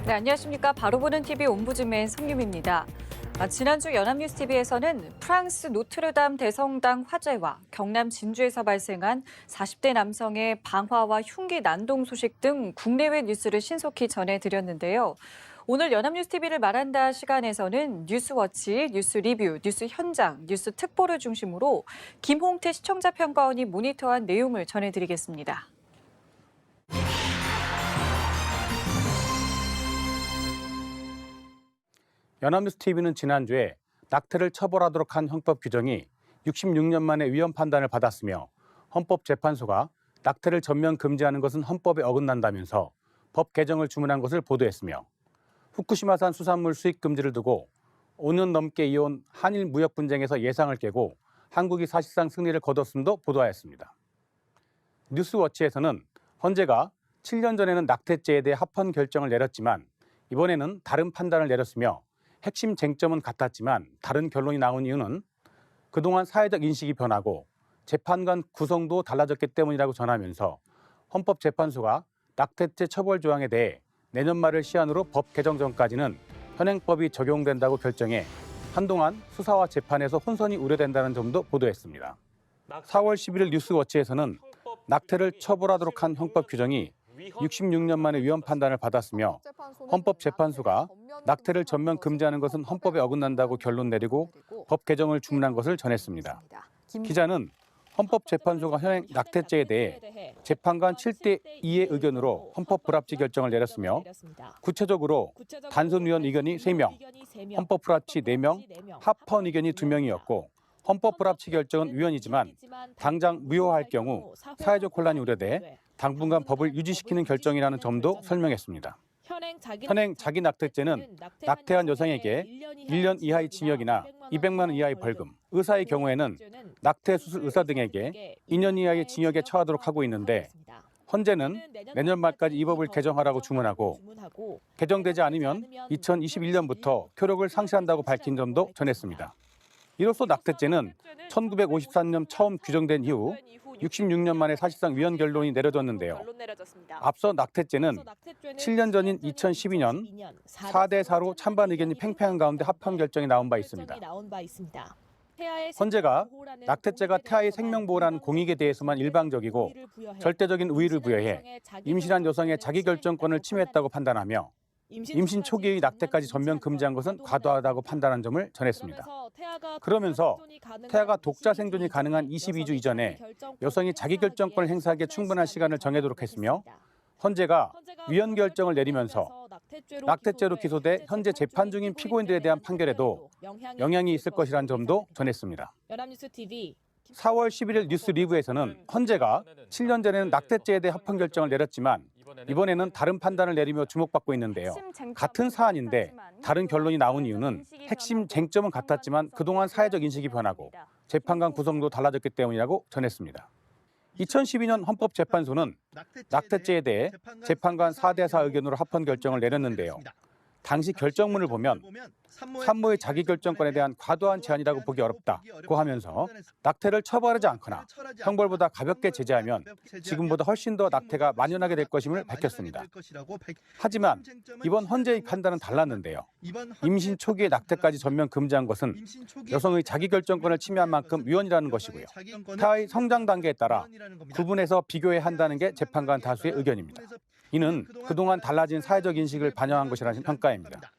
네, 안녕하십니까. 바로 보는 TV 옴부즈맨 성유미입니다. 지난주 연합뉴스TV에서는 프랑스 노트르담 대성당 화재와 경남 진주에서 발생한 40대 남성의 방화와 흉기 난동 소식 등 국내외 뉴스를 신속히 전해드렸는데요. 오늘 연합뉴스TV를 말한다 시간에서는 뉴스워치, 뉴스 리뷰, 뉴스 현장, 뉴스 특보를 중심으로 김홍태 시청자 평가원이 모니터한 내용을 전해드리겠습니다. 연합뉴스TV는 지난주에 낙태를 처벌하도록 한 형법 규정이 66년 만에 위헌 판단을 받았으며 헌법재판소가 낙태를 전면 금지하는 것은 헌법에 어긋난다면서 법 개정을 주문한 것을 보도했으며 후쿠시마산 수산물 수입 금지를 두고 5년 넘게 이어온 한일 무역 분쟁에서 예상을 깨고 한국이 사실상 승리를 거뒀음도 보도하였습니다. 뉴스워치에서는 헌재가 7년 전에는 낙태죄에 대해 합헌 결정을 내렸지만 이번에는 다른 판단을 내렸으며 핵심 쟁점은 같았지만 다른 결론이 나온 이유는 그동안 사회적 인식이 변하고 재판관 구성도 달라졌기 때문이라고 전하면서 헌법재판소가 낙태죄 처벌 조항에 대해 내년 말을 시한으로 법 개정 전까지는 현행법이 적용된다고 결정해 한동안 수사와 재판에서 혼선이 우려된다는 점도 보도했습니다. 4월 11일 뉴스워치에서는 낙태를 처벌하도록 한 형법 규정이 66년 만에 위헌 판단을 받았으며 헌법재판소가 낙태를 전면 금지하는 것은 헌법에 어긋난다고 결론 내리고 법 개정을 주문한 것을 전했습니다. 기자는 헌법재판소가 현행 낙태죄에 대해 재판관 7대 2의 의견으로 헌법 불합치 결정을 내렸으며 구체적으로 단순 위헌 의견이 3명, 헌법 불합치 4명, 합헌 의견이 2명이었고 헌법 불합치 결정은 위헌이지만 당장 무효화할 경우 사회적 혼란이 우려돼 당분간 법을 유지시키는 결정이라는 점도 설명했습니다. 현행 자기 낙태죄는 낙태한 여성에게 1년 이하의 징역이나 200만 원 이하의 벌금, 의사의 경우에는 낙태 수술 의사 등에게 2년 이하의 징역에 처하도록 하고 있는데 헌재는 내년 말까지 이 법을 개정하라고 주문하고 개정되지 않으면 2021년부터 효력을 상실한다고 밝힌 점도 전했습니다. 이로써 낙태죄는 1953년 처음 규정된 이후 66년 만에 사실상 위헌 결론이 내려졌는데요. 앞서 낙태죄는 7년 전인 2012년 4대 4로 찬반 의견이 팽팽한 가운데 합헌 결정이 나온 바 있습니다. 헌재가 낙태죄가 태아의 생명보호라는 공익에 대해서만 일방적이고 절대적인 우위를 부여해 임신한 여성의 자기결정권을 침해했다고 판단하며 임신 초기의 낙태까지 전면 금지한 것은 과도하다고 판단한 점을 전했습니다. 그러면서 태아가 독자 생존이 가능한 22주 이전에 여성이 자기결정권을 행사하기에 충분한 시간을 정해도록 했으며 헌재가 위헌 결정을 내리면서 낙태죄로 기소돼 현재 재판 중인 피고인들에 대한 판결에도 영향이 있을 것이라는 점도 전했습니다. 4월 11일 뉴스 리뷰에서는 헌재가 7년 전에는 낙태죄에 대해 합헌 결정을 내렸지만 이번에는 다른 판단을 내리며 주목받고 있는데요. 같은 사안인데 다른 결론이 나온 이유는 핵심 쟁점은 같았지만 그동안 사회적 인식이 변하고 재판관 구성도 달라졌기 때문이라고 전했습니다. 2012년 헌법재판소는 낙태죄에 대해 재판관 4대 4 의견으로 합헌 결정을 내렸는데요. 당시 결정문을 보면 산모의 자기결정권에 대한 과도한 제한이라고 보기 어렵다고 하면서 낙태를 처벌하지 않거나 형벌보다 가볍게 제재하면 지금보다 훨씬 더 낙태가 만연하게 될 것임을 밝혔습니다. 하지만 이번 헌재의 판단은 달랐는데요. 임신 초기에 낙태까지 전면 금지한 것은 여성의 자기결정권을 침해한 만큼 위헌이라는 것이고요. 태아의 성장 단계에 따라 구분해서 비교해야 한다는 게 재판관 다수의 의견입니다. 이는 그동안 달라진 사회적 인식을 반영한 것이라는 평가입니다.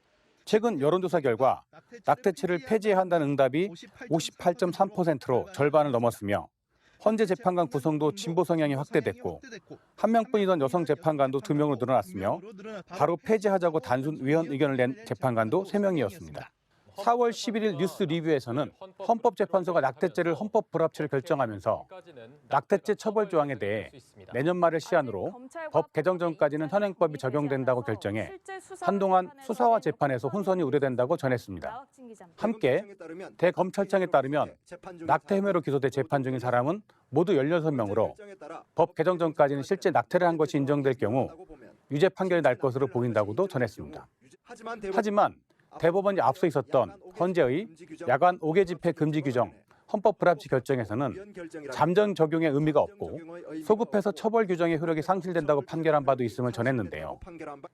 최근 여론조사 결과 낙태죄를 폐지해야 한다는 응답이 58.3%로 절반을 넘었으며 헌재 재판관 구성도 진보 성향이 확대됐고 한 명뿐이던 여성 재판관도 2명으로 늘어났으며 바로 폐지하자고 단순 위헌 의견을 낸 재판관도 3명이었습니다. 4월 11일 뉴스 리뷰에서는 헌법재판소가 낙태죄를 헌법 불합치를 결정하면서 낙태죄 처벌 조항에 대해 내년 말을 시한으로 법 개정 전까지는 현행법이 적용된다고 결정해 한동안 수사와 재판에서 혼선이 우려된다고 전했습니다. 함께 대검찰청에 따르면 낙태 혐의로 기소돼 재판 중인 사람은 모두 16명으로 법 개정 전까지는 실제 낙태를 한 것이 인정될 경우 유죄 판결이 날 것으로 보인다고도 전했습니다. 하지만 대법원이 앞서 있었던 헌재의 야간 5개 집회 금지 규정, 헌법 불합치 결정에서는 잠정 적용의 의미가 없고 소급해서 처벌 규정의 효력이 상실된다고 판결한 바도 있음을 전했는데요.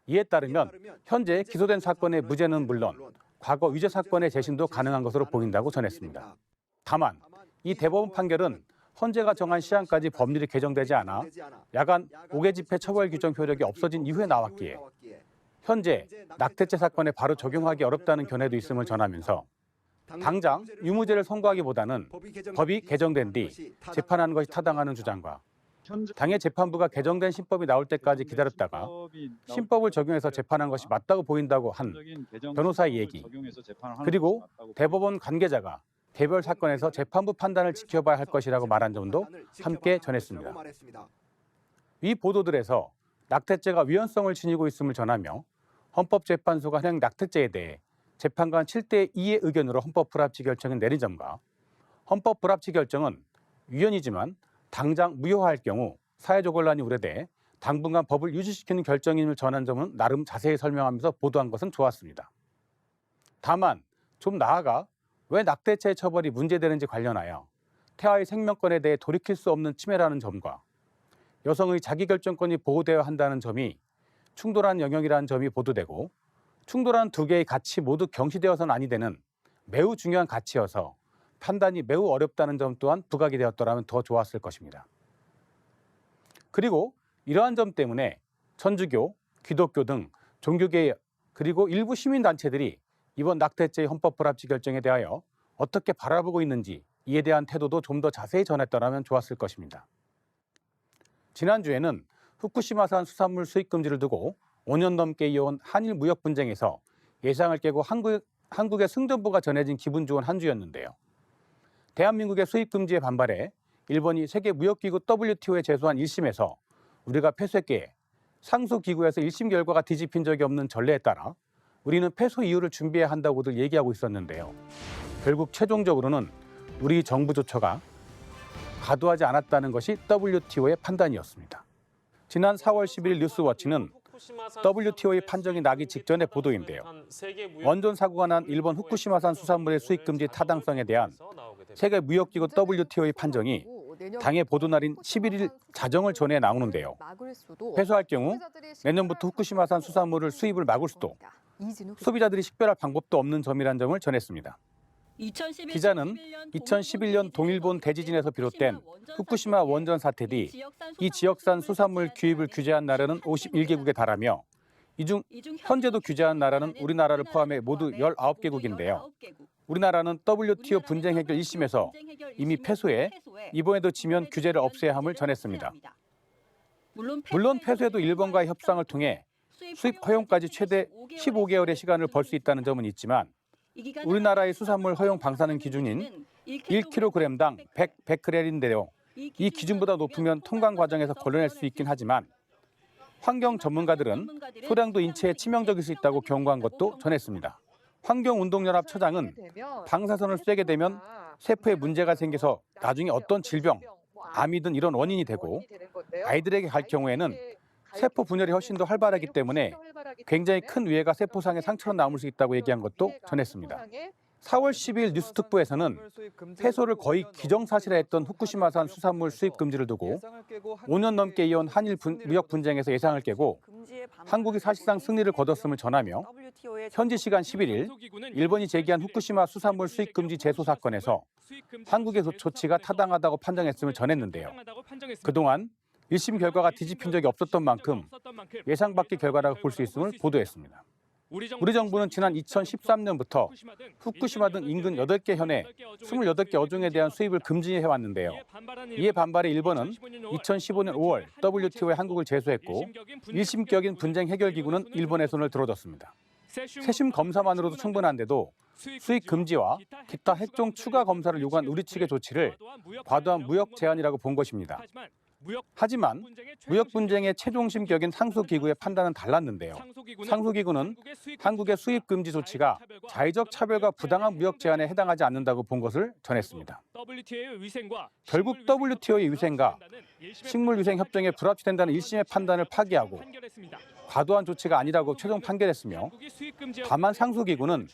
이에 따르면 현재 기소된 사건의 무죄는 물론 과거 유죄 사건의 재심도 가능한 것으로 보인다고 전했습니다. 다만 이 대법원 판결은 헌재가 정한 시한까지 법률이 개정되지 않아 야간 5개 집회 처벌 규정 효력이 없어진 이후에 나왔기에 현재 낙태죄 사건에 바로 적용하기 어렵다는 견해도 있음을 전하면서 당장 유무죄를 선고하기보다는 법이 개정된 뒤 재판하는 것이 타당하는 주장과 당해 재판부가 개정된 신법이 나올 때까지 기다렸다가 신법을 적용해서 재판한 것이 맞다고 보인다고 한 변호사의 얘기, 그리고 대법원 관계자가 개별 사건에서 재판부 판단을 지켜봐야 할 것이라고 말한 점도 함께 전했습니다. 이 보도들에서 낙태죄가 위헌성을 지니고 있음을 전하며 헌법재판소가 현행 낙태죄에 대해 재판관 7대2의 의견으로 헌법 불합치 결정을 내린 점과 헌법 불합치 결정은 위헌이지만 당장 무효화할 경우 사회적 혼란이 우려돼 당분간 법을 유지시키는 결정임을 전한 점은 나름 자세히 설명하면서 보도한 것은 좋았습니다. 다만 좀 나아가 왜 낙태죄 처벌이 문제되는지 관련하여 태아의 생명권에 대해 돌이킬 수 없는 침해라는 점과 여성의 자기결정권이 보호되어야 한다는 점이 충돌한 영역이라는 점이 보도되고 충돌한 두 개의 가치 모두 경시되어서는 아니 되는 매우 중요한 가치여서 판단이 매우 어렵다는 점 또한 부각이 되었더라면 더 좋았을 것입니다. 그리고 이러한 점 때문에 천주교, 기독교 등 종교계 그리고 일부 시민단체들이 이번 낙태죄의 헌법 불합치 결정에 대하여 어떻게 바라보고 있는지 이에 대한 태도도 좀 더 자세히 전했더라면 좋았을 것입니다. 지난주에는 후쿠시마산 수산물 수입 금지를 두고 5년 넘게 이어온 한일 무역 분쟁에서 예상을 깨고 한국의 승전보가 전해진 기분 좋은 한 주였는데요. 대한민국의 수입 금지에 반발해 일본이 세계무역기구 WTO에 제소한 1심에서 우리가 패소했기에 상소기구에서 1심 결과가 뒤집힌 적이 없는 전례에 따라 우리는 패소 이유를 준비해야 한다고들 얘기하고 있었는데요. 결국 최종적으로는 우리 정부 조처가 과도하지 않았다는 것이 WTO의 판단이었습니다. 지난 4월 11일 뉴스워치는 WTO의 판정이 나기 직전의 보도인데요. 원전 사고가 난 일본 후쿠시마산 수산물의 수입 금지 타당성에 대한 세계무역기구 WTO의 판정이 당의 보도날인 11일 자정을 전해 나오는데요. 패소할 경우 내년부터 후쿠시마산 수산물을 수입을 막을 수도 소비자들이 식별할 방법도 없는 점이란 점을 전했습니다. 기자는 2011년 동일본 대지진에서 비롯된 후쿠시마 원전 사태 뒤 이 지역산 수산물 규입을 규제한 나라는 51개국에 달하며 이 중 현재도 규제한 나라는 우리나라를 포함해 모두 19개국인데요. 우리나라는 WTO 분쟁 해결 1심에서 이미 패소해 이번에도 지면 규제를 없애야 함을 전했습니다. 물론 패소해도 일본과의 협상을 통해 수입 허용까지 최대 15개월의 시간을 벌 수 있다는 점은 있지만 우리나라의 수산물 허용 방사능 기준인 1kg당 100베크렐인데요. 이 기준보다 높으면 통관 과정에서 걸러낼 수 있긴 하지만 환경 전문가들은 소량도 인체에 치명적일 수 있다고 경고한 것도 전했습니다. 환경운동연합 처장은 방사선을 쐬게 되면 세포에 문제가 생겨서 나중에 어떤 질병, 암이든 이런 원인이 되고 아이들에게 갈 경우에는 세포 분열이 훨씬 더 활발하기 때문에 굉장히 큰 위해가 세포상의 상처로 남을 수 있다고 얘기한 것도 전했습니다. 4월 10일 뉴스특보에서는 패소를 거의 기정사실화했던 후쿠시마산 수산물 수입 금지를 두고 5년 넘게 이어온 한일 무역 분쟁에서 예상을 깨고 한국이 사실상 승리를 거뒀음을 전하며 현지 시간 11일 일본이 제기한 후쿠시마 수산물 수입 금지 제소 사건에서 한국의 조치가 타당하다고 판정했음을 전했는데요. 그동안 1심 결과가 뒤집힌 적이 없었던 만큼 예상 밖의 결과라고 볼 수 있음을 보도했습니다. 우리 정부는 지난 2013년부터 후쿠시마 등 인근 8개 현에 28개 어종에 대한 수입을 금지해왔는데요. 이에 반발해 일본은 2015년 5월 WTO에 한국을 제소했고 1심격인 분쟁 해결 기구는 일본의 손을 들어줬습니다. 세심 검사만으로도 충분한데도 수입 금지와 기타 핵종 추가 검사를 요구한 우리 측의 조치를 과도한 무역 제한이라고 본 것입니다. 하지만 무역 분쟁의 최종심 격인 상소기구의 판단은 달랐는데요. 상소기구는 한국의 수입 금지 조치가 자의적 차별과 부당한 무역 제한에 해당하지 않는다고 본 것을 전했습니다. 결국 WTO의 위생과 식물위생협정에 불합치된다는 1심의 판단을 파기하고 과도한 조치가 아니라고 최종 판결했으며 다만 상수기구는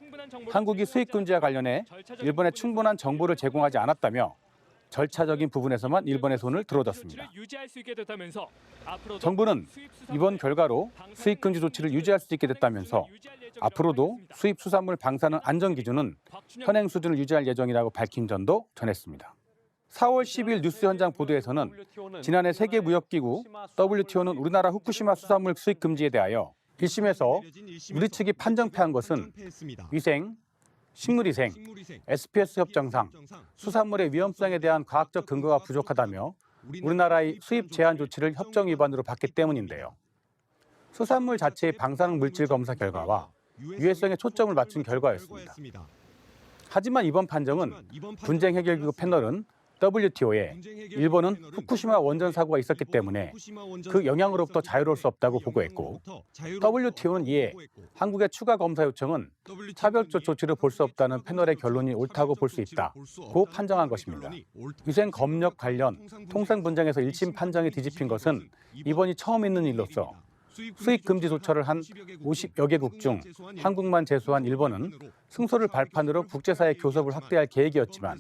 한국이 수입금지와 관련해 일본에 충분한 정보를 제공하지 않았다며 절차적인 부분에서만 일본의 손을 들어줬습니다. 정부는 이번 결과로 수입금지 조치를 유지할 수 있게 됐다면서 앞으로도 수입 수산물 방사능 안전 기준은 현행 수준을 유지할 예정이라고 밝힌 점도 전했습니다. 4월 10일 뉴스 현장 보도에서는 지난해 세계무역기구 WTO는 우리나라 후쿠시마 수산물 수입 금지에 대하여 1심에서 우리 측이 판정패한 것은 위생, 식물위생, SPS 협정상 수산물의 위험성에 대한 과학적 근거가 부족하다며 우리나라의 수입 제한 조치를 협정 위반으로 봤기 때문인데요. 수산물 자체의 방사능 물질 검사 결과와 유해성에 초점을 맞춘 결과였습니다. 하지만 이번 판정은 분쟁 해결기구 패널은 WTO에 일본은 후쿠시마 원전 사고가 있었기 때문에 그 영향으로부터 자유로울 수 없다고 보고했고 WTO는 이에 한국의 추가 검사 요청은 차별적 조치를 볼 수 없다는 패널의 결론이 옳다고 볼 수 있다고 판정한 것입니다. 위생 검역 관련 통상 분쟁에서 1심 판정이 뒤집힌 것은 이번이 처음 있는 일로서 수입 금지 조처를 한 50여 개국 중 한국만 제소한 일본은 승소를 발판으로 국제사회 교섭을 확대할 계획이었지만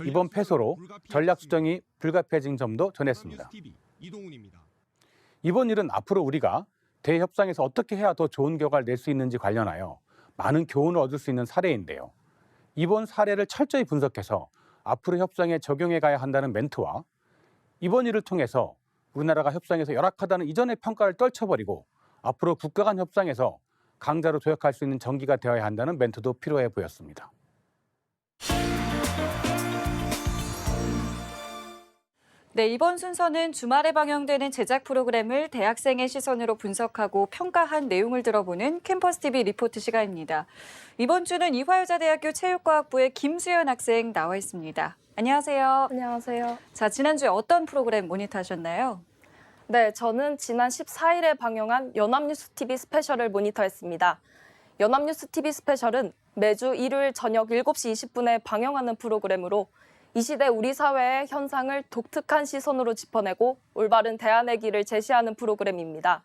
이번 패소로 전략 수정이 불가피해진 점도 전했습니다. 이번 일은 앞으로 우리가 대협상에서 어떻게 해야 더 좋은 결과를 낼 수 있는지 관련하여 많은 교훈을 얻을 수 있는 사례인데요. 이번 사례를 철저히 분석해서 앞으로 협상에 적용해 가야 한다는 멘트와 이번 일을 통해서 우리나라가 협상에서 열악하다는 이전의 평가를 떨쳐버리고 앞으로 국가 간 협상에서 강자로 도약할 수 있는 전기가 되어야 한다는 멘트도 필요해 보였습니다. 네, 이번 순서는 주말에 방영되는 제작 프로그램을 대학생의 시선으로 분석하고 평가한 내용을 들어보는 캠퍼스 TV 리포트 시간입니다. 이번 주는 이화여자대학교 체육과학부의 김수연 학생 나와 있습니다. 안녕하세요. 안녕하세요. 자, 지난주에 어떤 프로그램 모니터하셨나요? 네, 저는 지난 14일에 방영한 연합뉴스TV 스페셜을 모니터했습니다. 연합뉴스TV 스페셜은 매주 일요일 저녁 7시 20분에 방영하는 프로그램으로 이 시대 우리 사회의 현상을 독특한 시선으로 짚어내고 올바른 대안의 길을 제시하는 프로그램입니다.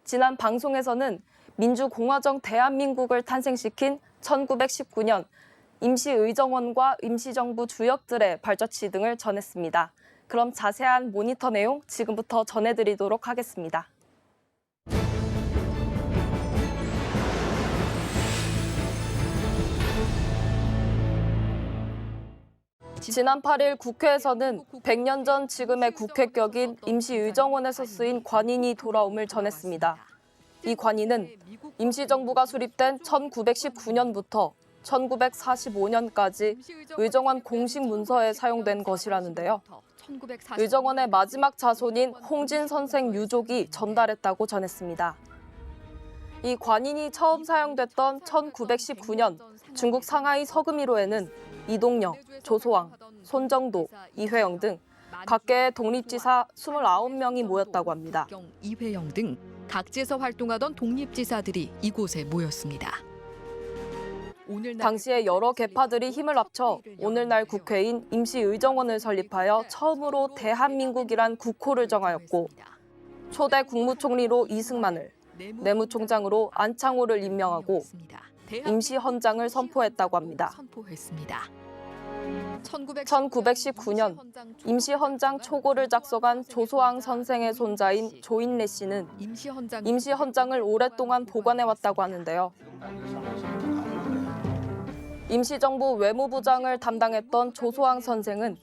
지난 방송에서는 민주공화정 대한민국을 탄생시킨 1919년 임시의정원과 임시정부 주역들의 발자취 등을 전했습니다. 그럼 자세한 모니터 내용 지금부터 전해드리도록 하겠습니다. 지난 8일 국회에서는 100년 전 지금의 국회격인 임시의정원에서 쓰인 관인이 돌아옴을 전했습니다. 이 관인은 임시정부가 수립된 1919년부터 1945년까지 의정원 공식 문서에 사용된 것이라는데요. 의정원의 마지막 자손인 홍진 선생 유족이 전달했다고 전했습니다. 이 관인이 처음 사용됐던 1919년 중국 상하이 서금이로에는 이동영, 조소왕, 손정도, 이회영 등 각계의 독립지사 29명이 모였다고 합니다. 이회영 등 각지에서 활동하던 독립지사들이 이곳에 모였습니다. 당시에 여러 계파들이 힘을 합쳐 오늘날 국회인 임시의정원을 설립하여 처음으로 대한민국이란 국호를 정하였고 초대 국무총리로 이승만을, 내무총장으로 안창호를 임명하고 임시헌장을 선포했다고 합니다. 1919년 임시헌장 초고를 작성한 조소왕 선생의 손자인 조인래 씨는 임시헌장을 오랫동안 보관해왔다고 하는데요. 임시정부 외무부장을 담당했던 조소왕 선생은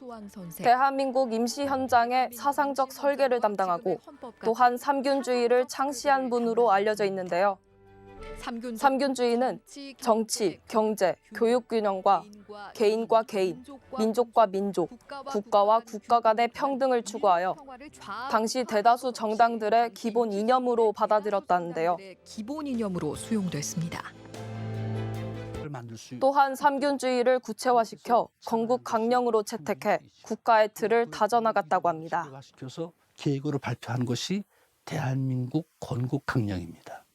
대한민국 임시현장의 사상적 설계를 담당하고 또한 삼균주의를 창시한 분으로 알려져 있는데요. 삼균주의는 정치, 경제, 교육 균형과 개인과 개인, 민족과 민족, 국가와 국가 간의 평등을 추구하여 당시 대다수 정당들의 기본 이념으로 받아들였다는데요. 기본 이념으로 수용됐습니다. 또한 삼균주의를 구체화시켜 건국 강령으로 채택해 국가의 틀을 다져나갔다고 합니다. 계획으로 발표한 것이 대한민국 건국 강령입니다.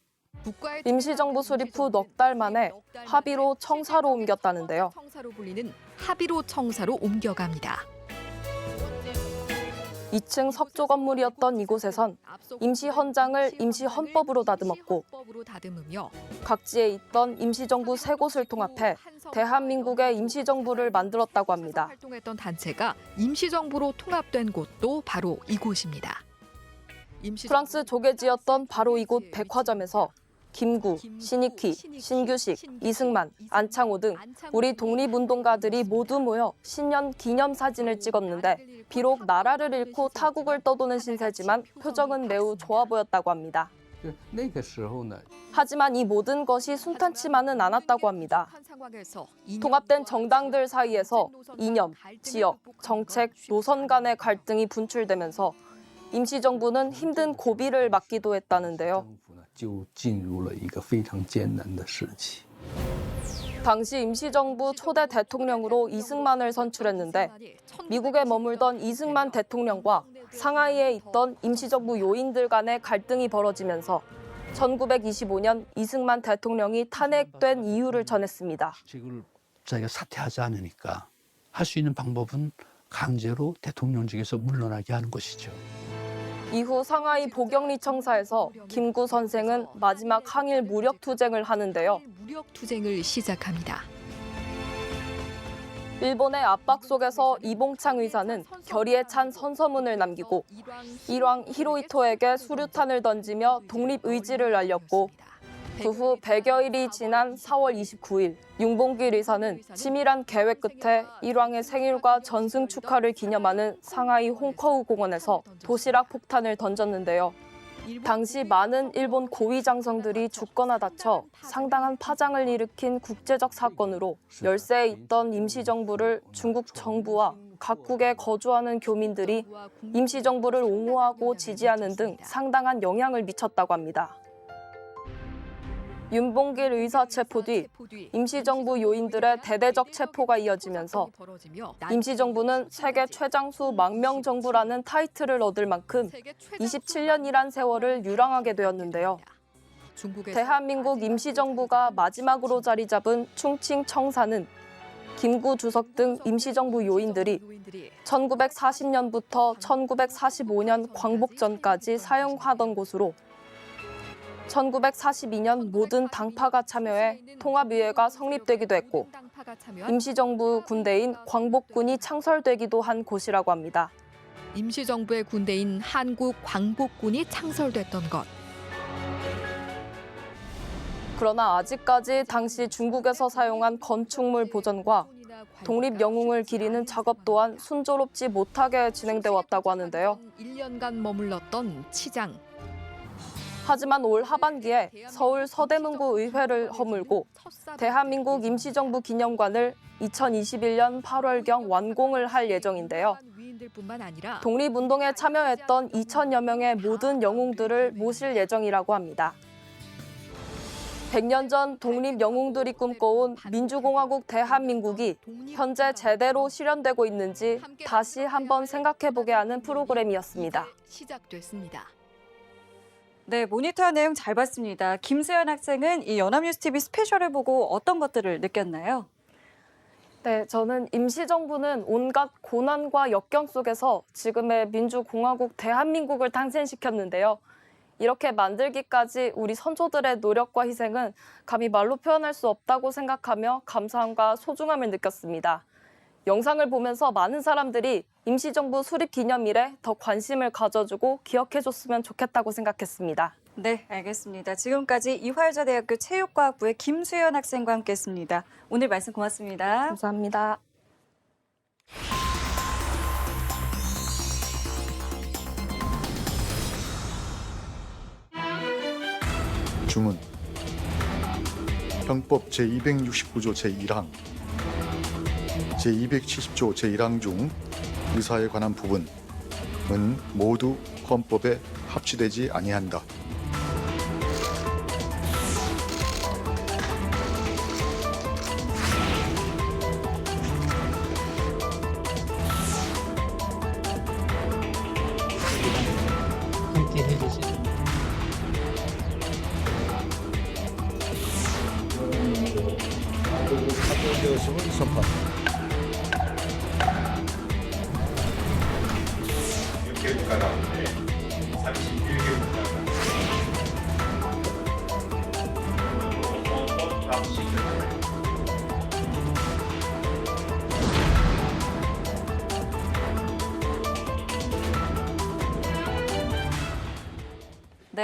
임시정부 수립 후 넉 달 만에 합의로 청사로 옮겼다는데요. 청사로 불리는 합의로 청사로 옮겨갑니다. 2층 석조 건물이었던 이곳에선 임시 헌장을 임시 헌법으로 다듬었고 각지에 있던 임시정부 3곳을 통합해 대한민국의 임시정부를 만들었다고 합니다. 활동했던 단체가 임시정부로 통합된 곳도 바로 이곳입니다. 프랑스 조계지였던 바로 이곳 백화점에서 김구, 신익희, 신규식, 이승만, 안창호 등 우리 독립운동가들이 모두 모여 신년 기념사진을 찍었는데 비록 나라를 잃고 타국을 떠도는 신세지만 표정은 매우 좋아 보였다고 합니다. 하지만 이 모든 것이 순탄치만은 않았다고 합니다. 통합된 정당들 사이에서 이념, 지역, 정책, 노선 간의 갈등이 분출되면서 임시정부는 힘든 고비를 맞기도 했다는데요. 당시 임시정부 초대 대통령으로 이승만을 선출했는데 미국에 머물던 이승만 대통령과 상하이에 있던 임시정부 요인들 간의 갈등이 벌어지면서 1925년 이승만 대통령이 탄핵된 이유를 전했습니다. 자기가 사퇴하지 않으니까 할 수 있는 방법은 강제로 대통령직에서 물러나게 하는 것이죠. 이후 상하이 보경리 청사에서 김구 선생은 마지막 항일 무력 투쟁을 하는데요. 무력 투쟁을 시작합니다. 일본의 압박 속에서 이봉창 의사는 결의에 찬 선서문을 남기고 일왕 히로히토에게 수류탄을 던지며 독립 의지를 알렸고 그 후 100여일이 지난 4월 29일 윤봉길 의사는 치밀한 계획 끝에 일왕의 생일과 전승 축하를 기념하는 상하이 홍커우 공원에서 도시락 폭탄을 던졌는데요. 당시 많은 일본 고위 장성들이 죽거나 다쳐 상당한 파장을 일으킨 국제적 사건으로 열세에 있던 임시정부를 중국 정부와 각국에 거주하는 교민들이 임시정부를 옹호하고 지지하는 등 상당한 영향을 미쳤다고 합니다. 윤봉길 의사 체포 뒤 임시정부 요인들의 대대적 체포가 이어지면서 임시정부는 세계 최장수 망명정부라는 타이틀을 얻을 만큼 27년이란 세월을 유랑하게 되었는데요. 대한민국 임시정부가 마지막으로 자리 잡은 충칭 청사는 김구 주석 등 임시정부 요인들이 1940년부터 1945년 광복전까지 사용하던 곳으로 1942년 모든 당파가 참여해 통합의회가 성립되기도 했고 임시정부 군대인 광복군이 창설되기도 한 곳이라고 합니다. 임시정부의 군대인 한국 광복군이 창설됐던 것. 그러나 아직까지 당시 중국에서 사용한 건축물 보존과 독립영웅을 기리는 작업 또한 순조롭지 못하게 진행돼 왔다고 하는데요. 1년간 머물렀던 치장. 하지만 올 하반기에 서울 서대문구 의회를 허물고 대한민국 임시정부 기념관을 2021년 8월경 완공을 할 예정인데요. 독립운동에 참여했던 2천여 명의 모든 영웅들을 모실 예정이라고 합니다. 100년 전 독립영웅들이 꿈꿔온 민주공화국 대한민국이 현재 제대로 실현되고 있는지 다시 한번 생각해보게 하는 프로그램이었습니다. 시작됐습니다. 네, 모니터 내용 잘 봤습니다. 김수연 학생은 이 연합뉴스TV 스페셜을 보고 어떤 것들을 느꼈나요? 네, 저는 임시정부는 온갖 고난과 역경 속에서 지금의 민주공화국 대한민국을 탄생시켰는데요. 이렇게 만들기까지 우리 선조들의 노력과 희생은 감히 말로 표현할 수 없다고 생각하며 감사함과 소중함을 느꼈습니다. 영상을 보면서 많은 사람들이 임시정부 수립 기념일에 더 관심을 가져주고 기억해줬으면 좋겠다고 생각했습니다. 네, 알겠습니다. 지금까지 이화여자대학교 체육과학부의 김수연 학생과 함께했습니다. 오늘 말씀 고맙습니다. 감사합니다. 주문 형법 제269조 제1항 제270조 제1항 중 의사에 관한 부분은 모두 헌법에 합치되지 아니한다. 함께 해주시죠. 사법되었음을 선포합니다.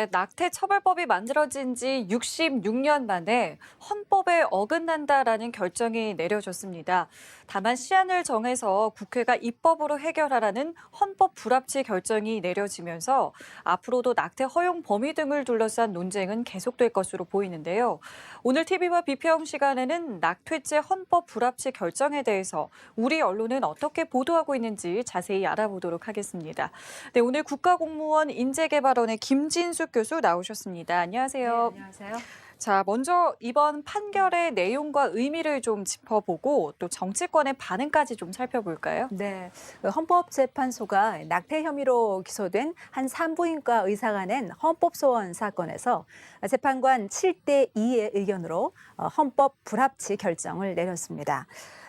네, 낙태 처벌법이 만들어진 지 66년 만에 헌법에 어긋난다라는 결정이 내려졌습니다. 다만 시한을 정해서 국회가 입법으로 해결하라는 헌법 불합치 결정이 내려지면서 앞으로도 낙태 허용 범위 등을 둘러싼 논쟁은 계속될 것으로 보이는데요. 오늘 TV와 비평 시간에는 낙태죄 헌법 불합치 결정에 대해서 우리 언론은 어떻게 보도하고 있는지 자세히 알아보도록 하겠습니다. 네, 오늘 국가공무원 인재개발원의 김진숙 교수 나오셨습니다. 안녕하세요. 네, 안녕하세요. 자, 먼저 이번 판결의 내용과 의미를 좀 짚어보고 또 정치권의 반응까지 좀 살펴볼까요? 네, 헌법재판소가 낙태 혐의로 기소된 한 산부인과 의사가 낸 헌법소원 사건에서 재판관 7대2의 의견으로 헌법 불합치 결정을 내렸습니다.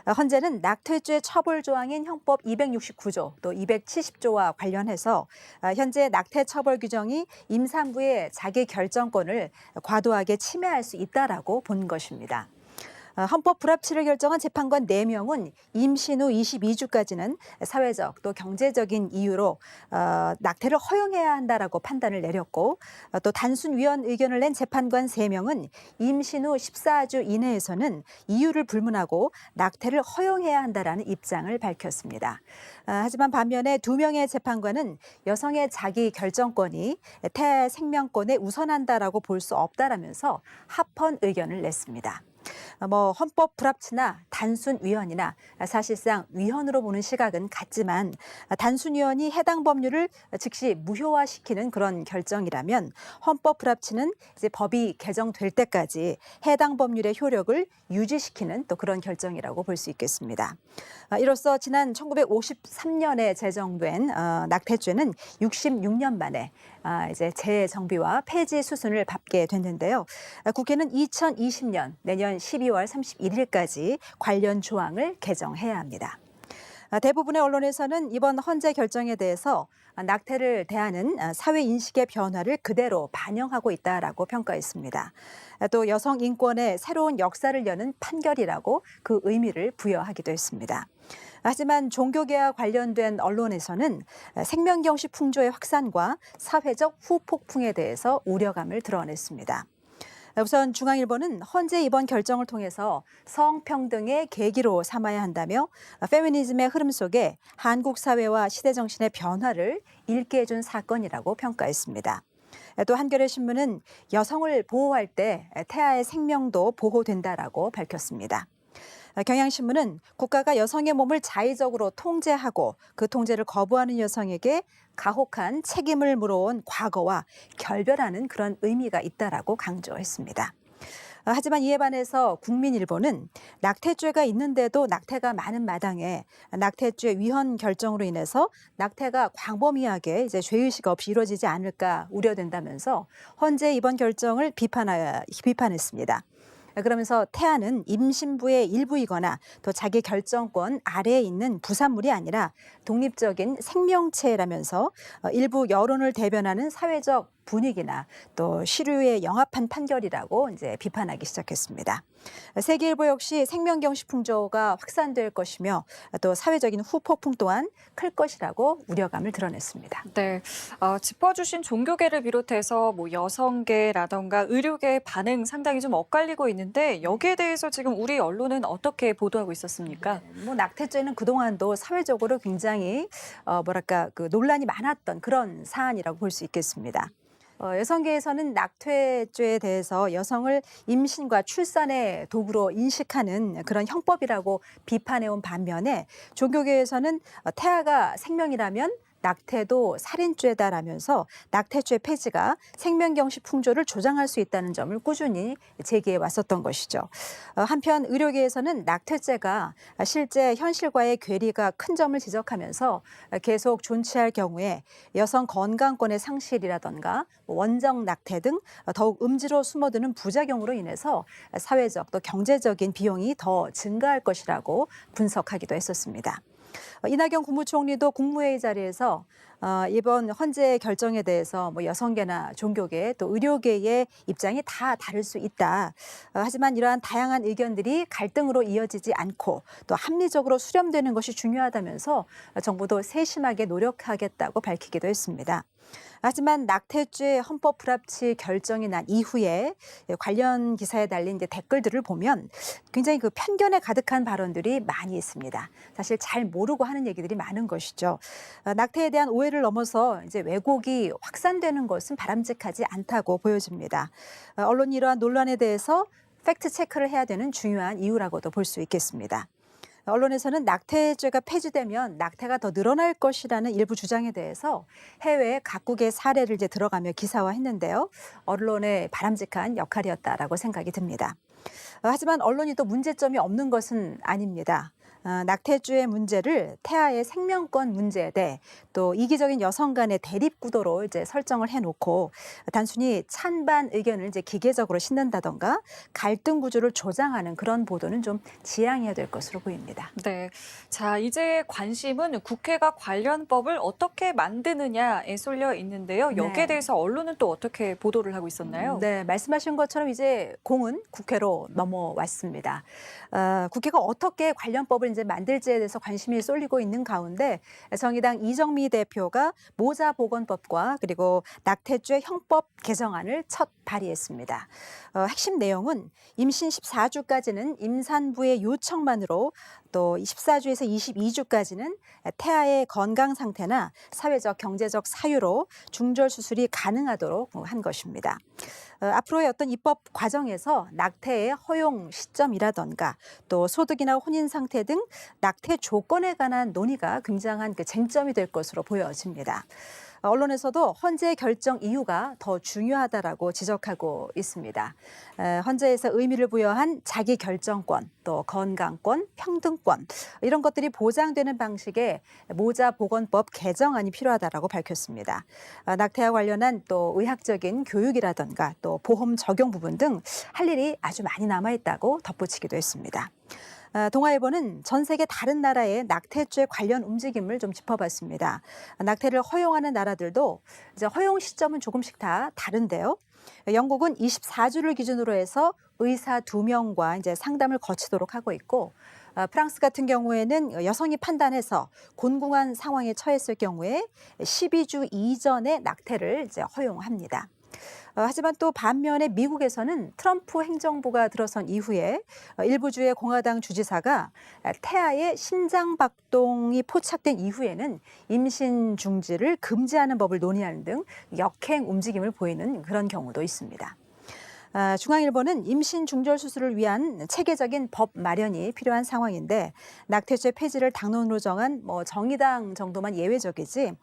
헌재는 낙태죄 처벌 조항인 헌법 269조 또 270조와 관련해서 현재 낙태 처벌 규정이 임산부의 자기 결정권을 과도하게 침해할 수 있다라고 본 것입니다. 헌법 불합치를 결정한 재판관 4명은 임신 후 22주까지는 사회적 또 경제적인 이유로 낙태를 허용해야 한다라고 판단을 내렸고 또 단순 위헌 의견을 낸 재판관 3명은 임신 후 14주 이내에서는 이유를 불문하고 낙태를 허용해야 한다라는 입장을 밝혔습니다. 하지만 반면에 2명의 재판관은 여성의 자기 결정권이 태아의 생명권에 우선한다라고 볼 수 없다라면서 합헌 의견을 냈습니다. 헌법 불합치나 단순 위헌이나 사실상 위헌으로 보는 시각은 같지만 단순 위헌이 해당 법률을 즉시 무효화시키는 그런 결정이라면 헌법 불합치는 이제 법이 개정될 때까지 해당 법률의 효력을 유지시키는 또 그런 결정이라고 볼 수 있겠습니다. 이로써 지난 1953년에 제정된 낙태죄는 66년 만에 이제 재정비와 폐지 수순을 밟게 됐는데요. 국회는 2020년 내년 12월 31일까지 관련 조항을 개정해야 합니다. 대부분의 언론에서는 이번 헌재 결정에 대해서 낙태를 대하는 사회 인식의 변화를 그대로 반영하고 있다라고 평가했습니다. 또 여성 인권의 새로운 역사를 여는 판결이라고 그 의미를 부여하기도 했습니다. 하지만 종교계와 관련된 언론에서는 생명경시 풍조의 확산과 사회적 후폭풍에 대해서 우려감을 드러냈습니다. 우선 중앙일보는 헌재 이번 결정을 통해서 성평등의 계기로 삼아야 한다며 페미니즘의 흐름 속에 한국 사회와 시대 정신의 변화를 읽게 해준 사건이라고 평가했습니다. 또 한겨레신문은 여성을 보호할 때 태아의 생명도 보호된다라고 밝혔습니다. 경향신문은 국가가 여성의 몸을 자의적으로 통제하고 그 통제를 거부하는 여성에게 가혹한 책임을 물어온 과거와 결별하는 그런 의미가 있다라고 강조했습니다. 하지만 이에 반해서 국민일보는 낙태죄가 있는데도 낙태가 많은 마당에 낙태죄 위헌 결정으로 인해서 낙태가 광범위하게 이제 죄의식 없이 이루어지지 않을까 우려된다면서 헌재 이번 결정을 비판했습니다. 그러면서 태아는 임신부의 일부이거나 또 자기 결정권 아래에 있는 부산물이 아니라 독립적인 생명체라면서 일부 여론을 대변하는 사회적 분위기나 또 시류에 영합한 판결이라고 이제 비판하기 시작했습니다. 세계일보 역시 생명경시 풍조가 확산될 것이며 또 사회적인 후폭풍 또한 클 것이라고 우려감을 드러냈습니다. 네, 짚어주신 종교계를 비롯해서 여성계라던가 의료계의 반응 상당히 좀 엇갈리고 있는데 여기에 대해서 지금 우리 언론은 어떻게 보도하고 있었습니까? 낙태죄는 그동안도 사회적으로 굉장히 논란이 많았던 그런 사안이라고 볼 수 있겠습니다. 여성계에서는 낙태죄에 대해서 여성을 임신과 출산의 도구로 인식하는 그런 형법이라고 비판해온 반면에 종교계에서는 태아가 생명이라면 낙태도 살인죄다라면서 낙태죄 폐지가 생명경시 풍조를 조장할 수 있다는 점을 꾸준히 제기해 왔었던 것이죠. 한편 의료계에서는 낙태죄가 실제 현실과의 괴리가 큰 점을 지적하면서 계속 존치할 경우에 여성 건강권의 상실이라던가 원정 낙태 등 더욱 음지로 숨어드는 부작용으로 인해서 사회적 또 경제적인 비용이 더 증가할 것이라고 분석하기도 했었습니다. 이낙연 국무총리도 국무회의 자리에서 이번 헌재 결정에 대해서 뭐 여성계나 종교계 또 의료계의 입장이 다 다를 수 있다. 하지만 이러한 다양한 의견들이 갈등으로 이어지지 않고 또 합리적으로 수렴되는 것이 중요하다면서 정부도 세심하게 노력하겠다고 밝히기도 했습니다. 하지만 낙태죄 헌법 불합치 결정이 난 이후에 관련 기사에 달린 이제 댓글들을 보면 굉장히 그 편견에 가득한 발언들이 많이 있습니다. 사실 잘 모르고 하는 얘기들이 많은 것이죠. 낙태에 대한 오해를 넘어서 이제 왜곡이 확산되는 것은 바람직하지 않다고 보여집니다. 언론이 이러한 논란에 대해서 팩트 체크를 해야 되는 중요한 이유라고도 볼 수 있겠습니다. 언론에서는 낙태죄가 폐지되면 낙태가 더 늘어날 것이라는 일부 주장에 대해서 해외 각국의 사례를 이제 들어가며 기사화했는데요. 언론의 바람직한 역할이었다라고 생각이 듭니다. 하지만 언론이 또 문제점이 없는 것은 아닙니다. 낙태죄의 문제를 태아의 생명권 문제에 대해 또 이기적인 여성 간의 대립 구도로 이제 설정을 해놓고 단순히 찬반 의견을 이제 기계적으로 싣는다던가 갈등 구조를 조장하는 그런 보도는 좀 지양해야 될 것으로 보입니다. 네. 자, 이제 관심은 국회가 관련 법을 어떻게 만드느냐에 쏠려 있는데요. 여기에 네. 대해서 언론은 또 어떻게 보도를 하고 있었나요? 네, 말씀하신 것처럼 이제 공은 국회로 넘어왔습니다. 국회가 어떻게 관련법을 이제 만들지에 대해서 관심이 쏠리고 있는 가운데 정의당 이정미 대표가 모자보건법과 그리고 낙태죄 형법 개정안을 첫 발의했습니다. 핵심 내용은 임신 14주까지는 임산부의 요청만으로 또 14주에서 22주까지는 태아의 건강 상태나 사회적, 경제적 사유로 중절 수술이 가능하도록 한 것입니다. 앞으로의 어떤 입법 과정에서 낙태의 허용 시점이라던가 또 소득이나 혼인 상태 등 낙태 조건에 관한 논의가 굉장한 그 쟁점이 될 것으로 보여집니다. 언론에서도 헌재 결정 이유가 더 중요하다라고 지적하고 있습니다. 헌재에서 의미를 부여한 자기 결정권, 또 건강권, 평등권 이런 것들이 보장되는 방식의 모자보건법 개정안이 필요하다라고 밝혔습니다. 낙태와 관련한 또 의학적인 교육이라던가 또 보험 적용 부분 등 할 일이 아주 많이 남아있다고 덧붙이기도 했습니다. 동아일보는 전 세계 다른 나라의 낙태죄 관련 움직임을 좀 짚어봤습니다. 낙태를 허용하는 나라들도 이제 허용 시점은 조금씩 다 다른데요. 영국은 24주를 기준으로 해서 의사 2명과 이제 상담을 거치도록 하고 있고, 프랑스 같은 경우에는 여성이 판단해서 곤궁한 상황에 처했을 경우에 12주 이전에 낙태를 이제 허용합니다. 하지만 또 반면에 미국에서는 트럼프 행정부가 들어선 이후에 일부 주의 공화당 주지사가 태아의 심장 박동이 포착된 이후에는 임신 중지를 금지하는 법을 논의하는 등 역행 움직임을 보이는 그런 경우도 있습니다. 중앙일보는 임신 중절 수술을 위한 체계적인 법 마련이 필요한 상황인데 낙태죄 폐지를 당론으로 정한 정의당 정도만 예외적이지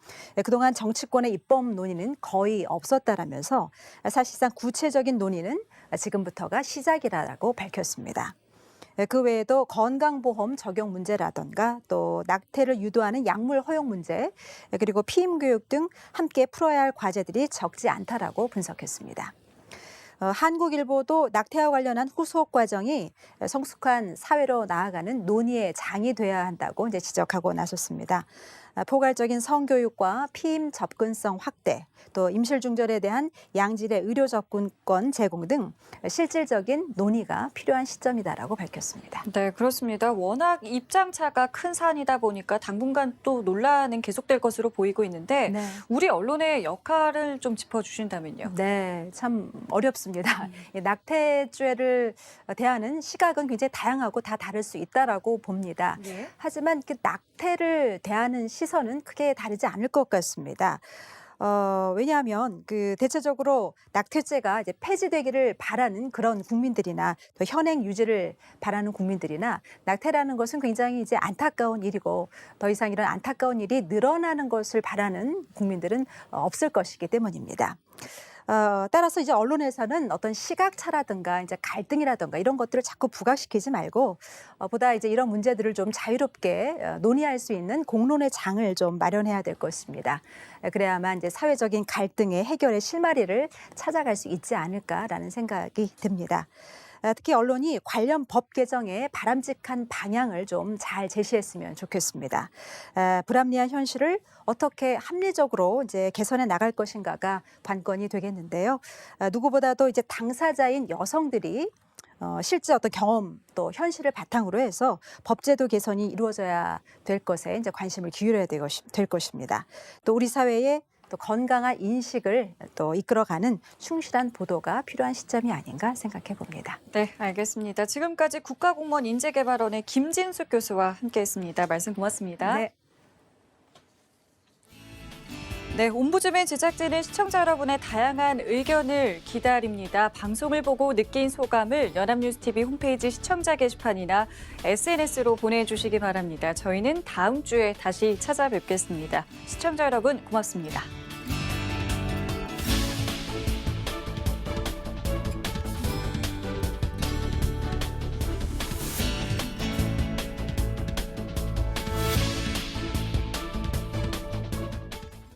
그동안 정치권의 입법 논의는 거의 없었다라면서 사실상 구체적인 논의는 지금부터가 시작이라고 밝혔습니다. 그 외에도 건강보험 적용 문제라던가 또 낙태를 유도하는 약물 허용 문제 그리고 피임 교육 등 함께 풀어야 할 과제들이 적지 않다라고 분석했습니다. 한국일보도 낙태와 관련한 후속 과정이 성숙한 사회로 나아가는 논의의 장이 돼야 한다고 이제 지적하고 나섰습니다. 포괄적인 성교육과 피임 접근성 확대, 또 임실 중절에 대한 양질의 의료 접근권 제공 등 실질적인 논의가 필요한 시점이다라고 밝혔습니다. 네, 그렇습니다. 워낙 입장차가 큰 사안이다 보니까 당분간 또 논란은 계속될 것으로 보이고 있는데 네. 우리 언론의 역할을 좀 짚어주신다면요. 네, 참 어렵습니다. 이 낙태죄를 대하는 시각은 굉장히 다양하고 다 다를 수 있다라고 봅니다. 네. 하지만 그 낙태를 대하는 시선은 크게 다르지 않을 것 같습니다. 왜냐하면 그 대체적으로 낙태죄가 이제 폐지되기를 바라는 그런 국민들이나 또 현행 유지를 바라는 국민들이나 낙태라는 것은 굉장히 이제 안타까운 일이고 더 이상 이런 안타까운 일이 늘어나는 것을 바라는 국민들은 없을 것이기 때문입니다. 따라서 이제 언론에서는 어떤 시각차라든가 이제 갈등이라든가 이런 것들을 자꾸 부각시키지 말고 보다 이제 이런 문제들을 좀 자유롭게 논의할 수 있는 공론의 장을 좀 마련해야 될 것입니다. 그래야만 이제 사회적인 갈등의 해결의 실마리를 찾아갈 수 있지 않을까라는 생각이 듭니다. 특히 언론이 관련 법 개정에 바람직한 방향을 좀 잘 제시했으면 좋겠습니다. 불합리한 현실을 어떻게 합리적으로 이제 개선해 나갈 것인가가 관건이 되겠는데요. 누구보다도 이제 당사자인 여성들이 실제 어떤 경험 또 현실을 바탕으로 해서 법제도 개선이 이루어져야 될 것에 이제 관심을 기울여야 될 것입니다. 또 우리 사회의 또 건강한 인식을 또 이끌어가는 충실한 보도가 필요한 시점이 아닌가 생각해 봅니다. 네, 알겠습니다. 지금까지 국가공무원 인재개발원의 김진숙 교수와 함께했습니다. 말씀 고맙습니다. 네. 네, 옴부즈맨 제작진은 시청자 여러분의 다양한 의견을 기다립니다. 방송을 보고 느낀 소감을 연합뉴스TV 홈페이지 시청자 게시판이나 SNS로 보내주시기 바랍니다. 저희는 다음 주에 다시 찾아뵙겠습니다. 시청자 여러분 고맙습니다.